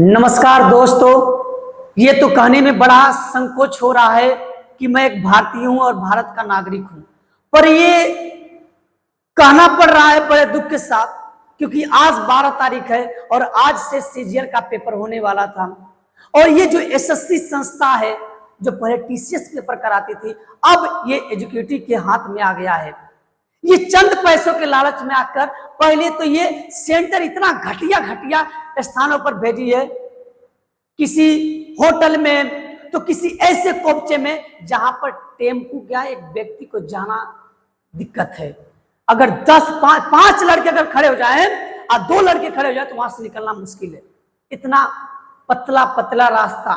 नमस्कार दोस्तों, ये तो कहने में बड़ा संकोच हो रहा है कि मैं एक भारतीय हूं और भारत का नागरिक हूं, पर ये कहना पड़ रहा है बड़े दुख के साथ, क्योंकि आज 12 तारीख है और आज से सीजीएल का पेपर होने वाला था। और ये जो एसएससी संस्था है जो पहले टीसीएस पेपर कराती थी, अब ये एजुकेटिव के हाथ में आ गया है। ये चंद पैसों के लालच में आकर पहले तो ये सेंटर इतना घटिया घटिया स्थानों पर भेजी है, किसी होटल में तो किसी ऐसे कोपचे में जहां पर टेम्पू क्या एक व्यक्ति को जाना दिक्कत है। अगर 5 लड़के अगर खड़े हो जाए और 2 लड़के खड़े हो जाए तो वहां से निकलना मुश्किल है, इतना पतला पतला रास्ता।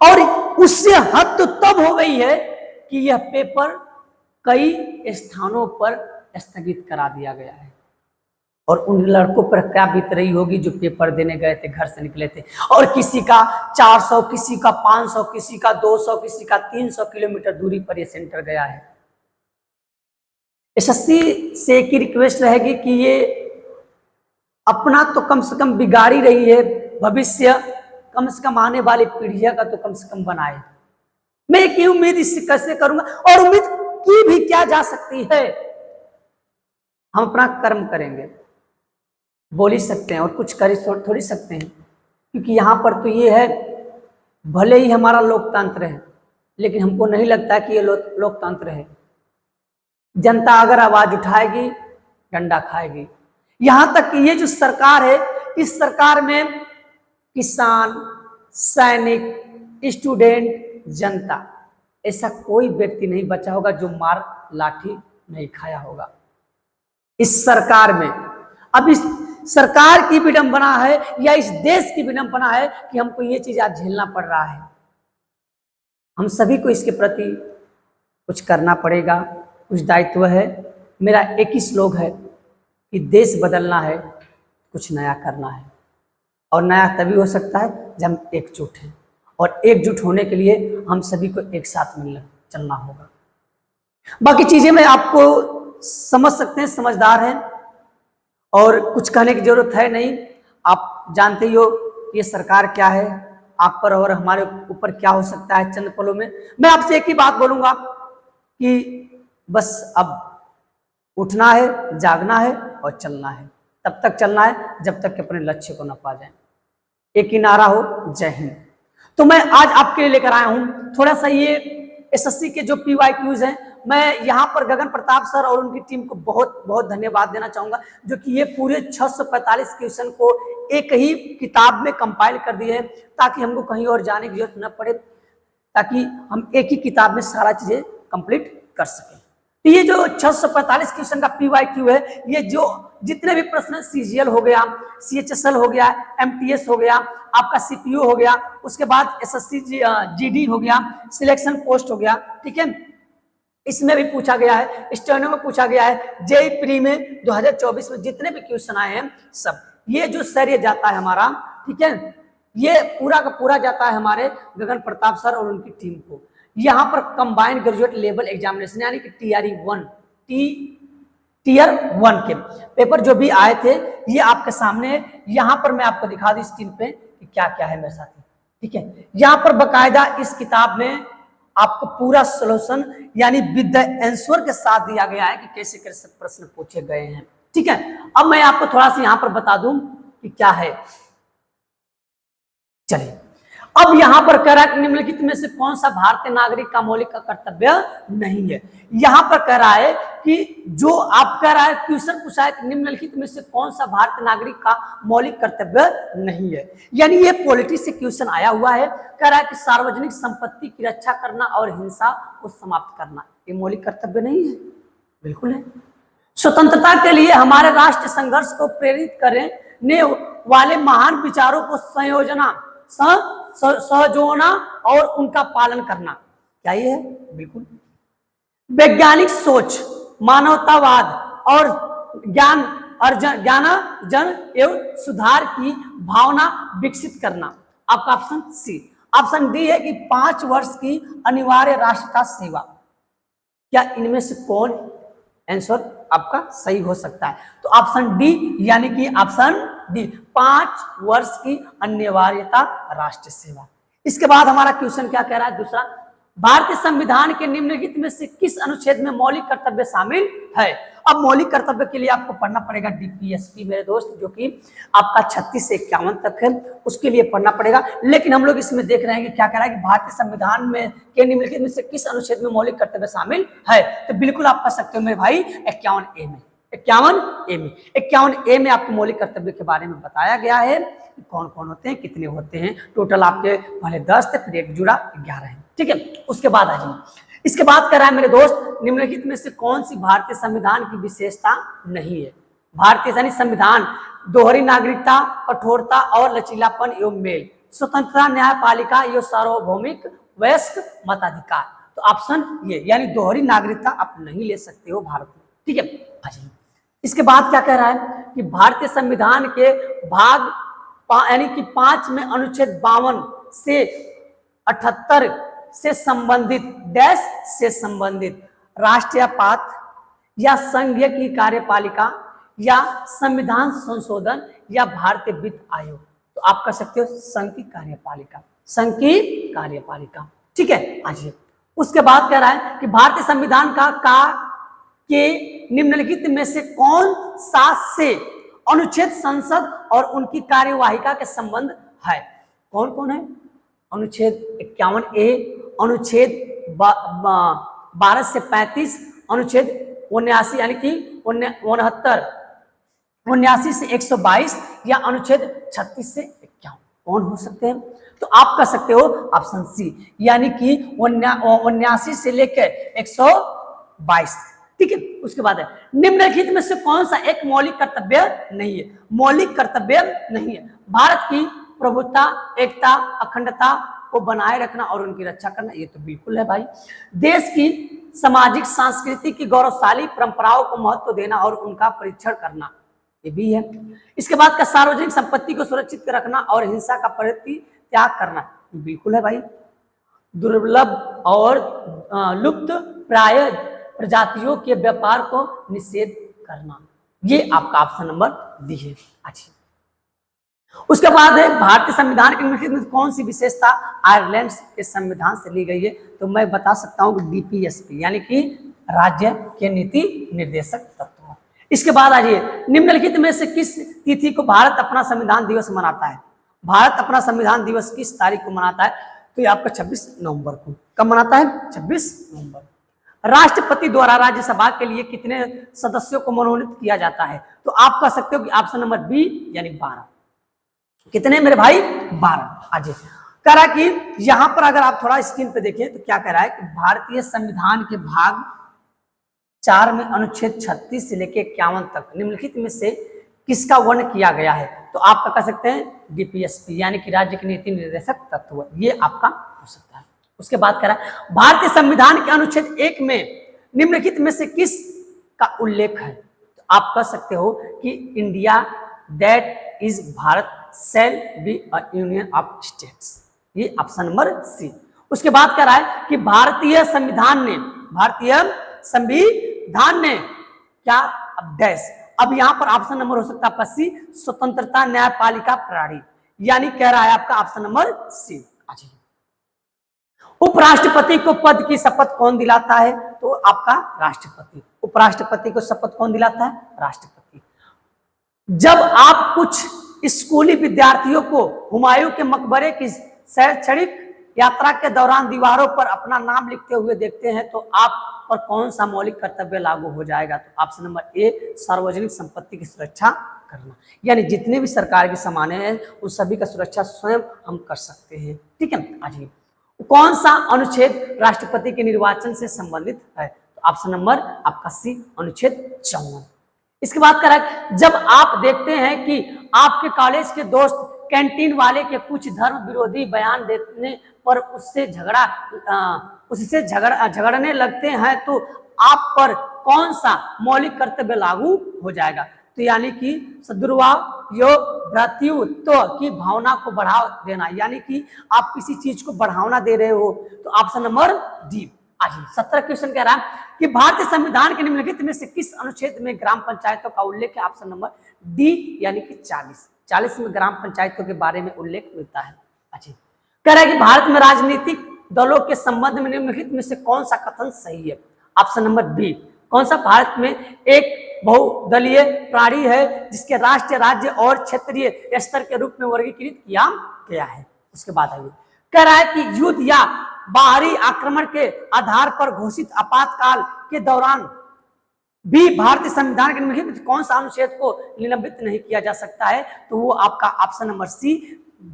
और उससे हद तो तब हो गई है कि यह पेपर कई स्थानों पर स्थगित करा दिया गया है। और उन लड़कों पर क्या बीत रही होगी जो पेपर देने गए थे, घर से निकले थे, और किसी का 400, किसी का 500, किसी का 200, किसी का 300 किलोमीटर दूरी पर यह सेंटर गया है। एसएससी से एक ही रिक्वेस्ट रहेगी कि ये अपना तो कम से कम बिगाड़ी रही है, भविष्य कम से कम आने वाली पीढ़ियां का तो कम से कम बनाए। मैं एक ही उम्मीद इससे कैसे करूंगा, और उम्मीद की भी क्या जा सकती है। हम अपना कर्म करेंगे, बोल ही सकते हैं और कुछ कर थोड़ी सकते हैं, क्योंकि यहाँ पर तो ये है, भले ही हमारा लोकतंत्र है लेकिन हमको नहीं लगता कि ये लोकतंत्र है। जनता अगर आवाज उठाएगी डंडा खाएगी। यहाँ तक कि ये जो सरकार है, इस सरकार में किसान, सैनिक, स्टूडेंट, जनता, ऐसा कोई व्यक्ति नहीं बचा होगा जो मार लाठी नहीं खाया होगा इस सरकार में। अब इस सरकार की विडंबना है या इस देश की विडंबना है कि हमको ये चीज आज झेलना पड़ रहा है। हम सभी को इसके प्रति कुछ करना पड़ेगा, कुछ दायित्व है। मेरा एक ही श्लोक है कि देश बदलना है, कुछ नया करना है, और नया तभी हो सकता है जब हम एकजुट हैं, और एकजुट होने के लिए हम सभी को एक साथ मिलकर चलना होगा। बाकी चीजें मैं आपको समझ सकते हैं, समझदार हैं, और कुछ कहने की जरूरत है नहीं। आप जानते ही हो ये सरकार क्या है, आप पर और हमारे ऊपर क्या हो सकता है चंद पलों में। मैं आपसे एक ही बात बोलूंगा कि बस अब उठना है, जागना है और चलना है। तब तक चलना है जब तक कि अपने लक्ष्य को न पा जाए। एक ही नारा हो, जय हिंद। तो मैं आज आपके लिए लेकर आया हूं थोड़ा सा ये एसएससी के जो PYQs हैं। मैं यहाँ पर गगन प्रताप सर और उनकी टीम को बहुत बहुत धन्यवाद देना चाहूंगा, जो कि ये पूरे 645 क्वेश्चन को एक ही किताब में कंपाइल कर दिए हैं, ताकि हमको कहीं और जाने की जरूरत न पड़े, ताकि हम एक ही किताब में सारा चीजें कंप्लीट कर सकें। तो ये जो 645 क्वेश्चन का PYQ है, ये जो जितने भी प्रश्न CGL हो गया, CHSL हो गया, MTS हो गया, आपका CPU हो गया, उसके बाद SSC GD हो गया, सिलेक्शन पोस्ट हो गया, ठीक है, इसमें भी पूछा गया है, स्टेनो में पूछा गया है, जेईई प्री में 2024 में जितने भी क्वेश्चन आए हैं सब, ये जो सर ये जाता है हमारा, ठीक है, ये पूरा का पूरा जाता है हमारे गगन प्रताप सर और उनकी टीम को। यहाँ पर कंबाइंड ग्रेजुएट लेवल एग्जामिनेशन यानी कि टीयर 1 के पेपर जो भी आए थे, ये आपके सामने है। यहाँ पर मैं आपको दिखा दूं स्क्रीन पे कि क्या क्या है मेरे साथी, ठीक है। यहाँ पर बकायदा इस किताब में आपको पूरा सोल्यूशन यानी विद द आंसर के साथ दिया गया है कि कैसे कैसे प्रश्न पूछे गए हैं, ठीक है। अब मैं आपको थोड़ा सा यहाँ पर बता दूं कि क्या है। चलिए, अब यहां पर कह रहा है कि निम्नलिखित में से कौन सा भारतीय नागरिक का मौलिक कर्तव्य नहीं है। यहां पर कह रहा है कि जो आप कह रहा है क्वेश्चन पूछा है कि निम्नलिखित में से कौन सा भारतीय नागरिक का मौलिक कर्तव्य नहीं है, यानी ये पॉलिटी से क्वेश्चन आया हुआ है। कह रहा है कि सार्वजनिक संपत्ति की रक्षा करना और हिंसा को समाप्त करना, ये मौलिक कर्तव्य नहीं है? बिल्कुल है। स्वतंत्रता के लिए हमारे राष्ट्रीय संघर्ष को प्रेरित करने वाले महान विचारों को सहजोना और उनका पालन करना, क्या ये है? बिल्कुल। वैज्ञानिक सोच, मानवतावाद और ज्ञानार्जन एवं सुधार की भावना विकसित करना, आपका ऑप्शन सी। ऑप्शन डी है कि 5 वर्ष की अनिवार्य राष्ट्रीय सेवा। क्या इनमें से कौन आंसर आपका सही हो सकता है? तो ऑप्शन डी यानी कि ऑप्शन डी 5 वर्ष की अनिवार्यता राष्ट्र सेवा। इसके बाद हमारा क्वेश्चन क्या कह रहा है दूसरा, भारतीय संविधान के निम्नलिखित में से किस अनुच्छेद में मौलिक कर्तव्य शामिल है। अब मौलिक कर्तव्य के लिए आपको पढ़ना पड़ेगा डीपीएसपी मेरे दोस्त, जो कि आपका 36 से 51 तक है, उसके लिए पढ़ना पड़ेगा। लेकिन हम लोग इसमें देख रहे हैं कि क्या कह रहा है कि भारतीय संविधान में के निम्नलिखित में से किस अनुच्छेद में मौलिक कर्तव्य शामिल है। तो बिल्कुल आप कह सकते हो मेरे भाई 51A में, 51A में, 51A में आपको मौलिक कर्तव्य के बारे में बताया गया है, कौन कौन होते हैं, कितने होते हैं। टोटल आपके पहले 10 थे, फिर एक जुड़ा 11 है, ठीक है। उसके बाद आ जाइए, इसके बाद कह रहा है मेरे दोस्त निम्नलिखित में से कौन सी भारतीय संविधान की विशेषता नहीं है। भारतीय यानी संविधान दोहरी नागरिकता, कठोरता और लचीलापन एवं मेल, स्वतंत्रता, न्यायपालिका एवं सार्वभौमिक वयस्क मताधिकार। तो ऑप्शन ये यानी दोहरी नागरिकता आप नहीं ले सकते हो भारत में, ठीक है। इसके बाद क्या कह रहा है कि भारतीय संविधान के भाग यानी कि 5 में अनुच्छेद 52 से 78 से संबंधित डैश से संबंधित राष्ट्रपात या संघीय की कार्यपालिका या संविधान संशोधन या भारतीय वित्त आयोग। तो आप कह सकते हो संघ की कार्यपालिका, संघ की कार्यपालिका, ठीक है। आइए उसके बाद कह रहा है कि भारतीय संविधान का के निम्नलिखित में से कौन सा से अनुच्छेद संसद और उनकी कार्यवाहिका के संबंध है। कौन कौन है, अनुच्छेद 51A, अनुच्छेद 12 से 35, अनुच्छेद 79 यानी कि 79 से 122 या अनुच्छेद 36 से 51 कौन हो सकते हैं। तो आप कह सकते हो ऑप्शन सी यानी कि 79 से लेकर 122, ठीक है। उसके बाद है निम्नलिखित में से कौन सा एक मौलिक कर्तव्य नहीं है। मौलिक कर्तव्य नहीं है, भारत की प्रभुत्ता, एकता, अखंडता को बनाए रखना और उनकी रक्षा करना, ये तो बिल्कुल है भाई। देश की सामाजिक सांस्कृतिक की गौरवशाली परंपराओं को महत्व देना और उनका परीक्षण करना, ये भी है। इसके बाद का सार्वजनिक संपत्ति को सुरक्षित रखना और हिंसा का परित्याग करना, ये बिल्कुल है भाई। दुर्लभ और लुप्त प्राय प्रजातियों के व्यापार को निषेध करना, ये आपका ऑप्शन नंबर डी है। अच्छा, उसके बाद है भारतीय संविधान के निम्नलिखित में कौन सी विशेषता आयरलैंड के संविधान से ली गई है। तो मैं बता सकता हूं कि डीपीएसपी यानी कि राज्य के नीति निर्देशक तत्व। इसके बाद आ जाइए निम्नलिखित में से किस तिथि को भारत अपना संविधान दिवस मनाता है। भारत अपना संविधान दिवस किस तारीख को मनाता है। तो ये आपका 26 नवंबर को। कब मनाता है, 26 नवंबर। राष्ट्रपति द्वारा राज्यसभा के लिए कितने सदस्यों को मनोनीत किया जाता है। तो आप कह सकते हो कि ऑप्शन नंबर बी यानी 12। कितने मेरे भाई, 12। आज कह रहा है कि यहां पर अगर आप थोड़ा स्क्रीन पे देखें तो क्या कह रहा है कि भारतीय संविधान के भाग 4 में अनुच्छेद 36 से लेकर 51 तक निम्नलिखित में से किसका वर्णन किया गया है। तो आप कह सकते हैं डीपीएसपी यानी कि राज्य के नीति निर्देशक तत्व, ये आपका हो सकता है। उसके बाद कह रहा है भारतीय संविधान के अनुच्छेद 1 में निम्नलिखित में से किस का उल्लेख है। तो आप कह सकते हो कि India that is Bharat shall be a union of states, ये ऑप्शन नंबर सी। उसके बाद कह रहा है कि भारतीय संविधान ने क्या अब डैश, अब यहां पर ऑप्शन नंबर हो सकता है आपका सी, स्वतंत्रता न्यायपालिका प्रणाली, यानी कह रहा है आपका ऑप्शन नंबर सी। उपराष्ट्रपति को पद की शपथ कौन दिलाता है। तो आपका राष्ट्रपति। उपराष्ट्रपति को शपथ कौन दिलाता है, राष्ट्रपति। जब आप कुछ स्कूली विद्यार्थियों को हुमायूं के मकबरे की शैक्षणिक यात्रा के दौरान दीवारों पर अपना नाम लिखते हुए देखते हैं तो आप पर कौन सा मौलिक कर्तव्य लागू हो जाएगा। तो ऑप्शन नंबर ए, सार्वजनिक संपत्ति की सुरक्षा करना, यानी जितने भी सरकार के सामान हैं उन सभी का सुरक्षा स्वयं हम कर सकते हैं, ठीक है। आज कौन सा अनुच्छेद राष्ट्रपति के निर्वाचन से संबंधित है। तो ऑप्शन नंबर आपका सी, अनुच्छेद 54। इसके बाद कह रहा है जब आप देखते हैं कि आपके कॉलेज के दोस्त कैंटीन वाले के कुछ धर्म विरोधी बयान देने पर उससे झगड़ने लगते हैं तो आप पर कौन सा मौलिक कर्तव्य लागू हो जाएगा। तो यानी कि भ्रातृत्व की भावना को बढ़ावा देना, यानी कि आप किसी चीज को बढ़ावा दे रहे हो। तो ऑप्शन नंबर डी। आज 17 क्वेश्चन कह रहा है कि भारतीय संविधान के निम्नलिखित में से किस अनुच्छेद में ग्राम पंचायतों का उल्लेख है। ऑप्शन नंबर डी यानी कि 40। 40 में ग्राम पंचायतों के बारे में उल्लेख मिलता है। अच्छा, कह रहा है कि भारत में राजनीतिक दलों के संबंध में निम्नलिखित में से कौन सा कथन सही है? Option number B. कौन सा? भारत में एक बहुदलीय प्रणाली है जिसके राष्ट्रीय, राज्य और क्षेत्रीय स्तर के रूप में वर्गीकृत किया गया है। उसके बाद आइए, कह रहा है कि युद्ध या बाहरी आक्रमण के आधार पर घोषित आपातकाल के दौरान भी भारतीय संविधान के निम्नलिखित कौन सा अनुच्छेद को निलंबित नहीं किया जा सकता है? तो वो आपका ऑप्शन नंबर सी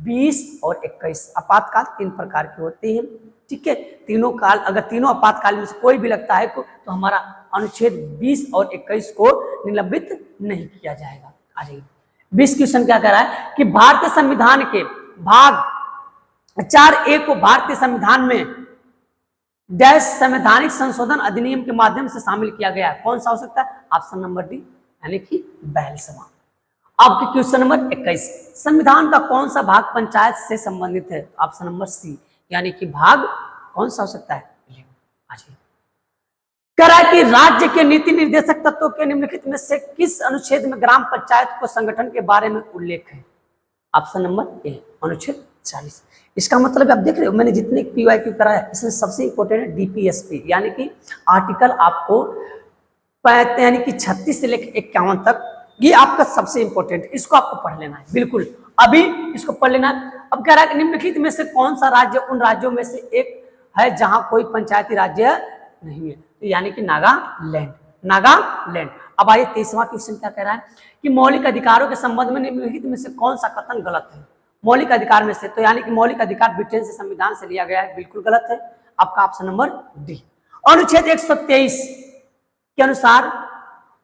20 और 21। आपातकाल 3 प्रकार के होते हैं, ठीक है। तीनों काल, अगर तीनों आपातकाल में से कोई भी लगता है तो हमारा अनुच्छेद 20 और 21 को निलंबित नहीं किया जाएगा। आ जाइए, 20 क्वेश्चन क्या कह रहा है कि भारतीय संविधान के भाग 4A को भारतीय संविधान में डैश संवैधानिक संशोधन अधिनियम के माध्यम से शामिल किया गया है। कौन सा हो सकता है? ऑप्शन नंबर डी, यानी कि 42वां। आपके क्वेश्चन नंबर 21, संविधान का कौन सा भाग पंचायत से संबंधित है? ऑप्शन नंबर सी, यानी कि भाग कौन सा हो सकता है? कह रहा है कि राज्य के नीति निर्देशक तत्वों के निम्नलिखित में से किस अनुच्छेद में ग्राम पंचायत को संगठन के बारे में उल्लेख है? ऑप्शन नंबर ए, अनुच्छेद 40। इसका मतलब आप देख रहे हो, मैंने जितने PYQ कराया इसमें सबसे इंपॉर्टेंट है DPSP, यानी कि आर्टिकल आपको यानी कि 36 से लेकर 51 तक, ये आपका सबसे इंपॉर्टेंट है। इसको आपको पढ़ लेना है, बिल्कुल अभी इसको पढ़ लेना है। अब कह रहा है कि निम्नलिखित में से कौन सा राज्य उन राज्यों में से एक है जहां कोई पंचायती राज्य नहीं है? तो यानी कि नागालैंड, नागालैंड। अब आइए 23वां क्वेश्चन क्या कह रहा है कि मौलिक अधिकारों के संबंध में निम्नलिखित में से कौन सा कथन गलत है? मौलिक अधिकार में से, तो यानी कि मौलिक अधिकार ब्रिटेन से संविधान से लिया गया है, बिल्कुल गलत है। आपका ऑप्शन नंबर डी। अनुच्छेद 123 के अनुसार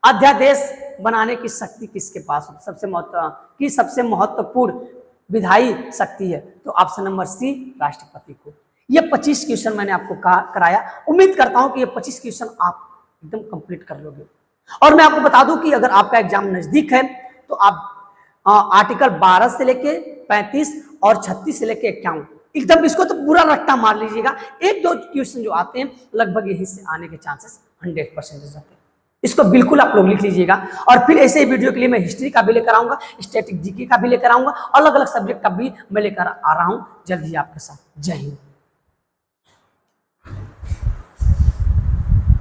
अध्यादेश बनाने की शक्ति किसके पास सबसे महत्वपूर्ण विधायी शक्ति है? तो ऑप्शन नंबर सी, राष्ट्रपति को। ये 25 क्वेश्चन मैंने आपको कराया। उम्मीद करता हूं कि ये 25 क्वेश्चन आप एकदम कंप्लीट कर लोगे। और मैं आपको बता दूं कि अगर आपका एग्जाम नजदीक है तो आप आर्टिकल 12 से लेके 35 और 36 से लेके 51 एकदम इसको तो पूरा रट्टा मार लीजिएगा। एक दो क्वेश्चन जो आते हैं लगभग यहीं से आने के चांसेस 100% रहते हैं। इसको बिल्कुल आप लोग लिख लीजिएगा। और फिर ऐसे ही वीडियो के लिए मैं हिस्ट्री का भी लेकर आऊंगा, स्टैटिक जीके का भी लेकर आऊंगा, अलग अलग सब्जेक्ट का भी मैं लेकर आ रहा हूं जल्द ही आपके साथ। जय हिंद।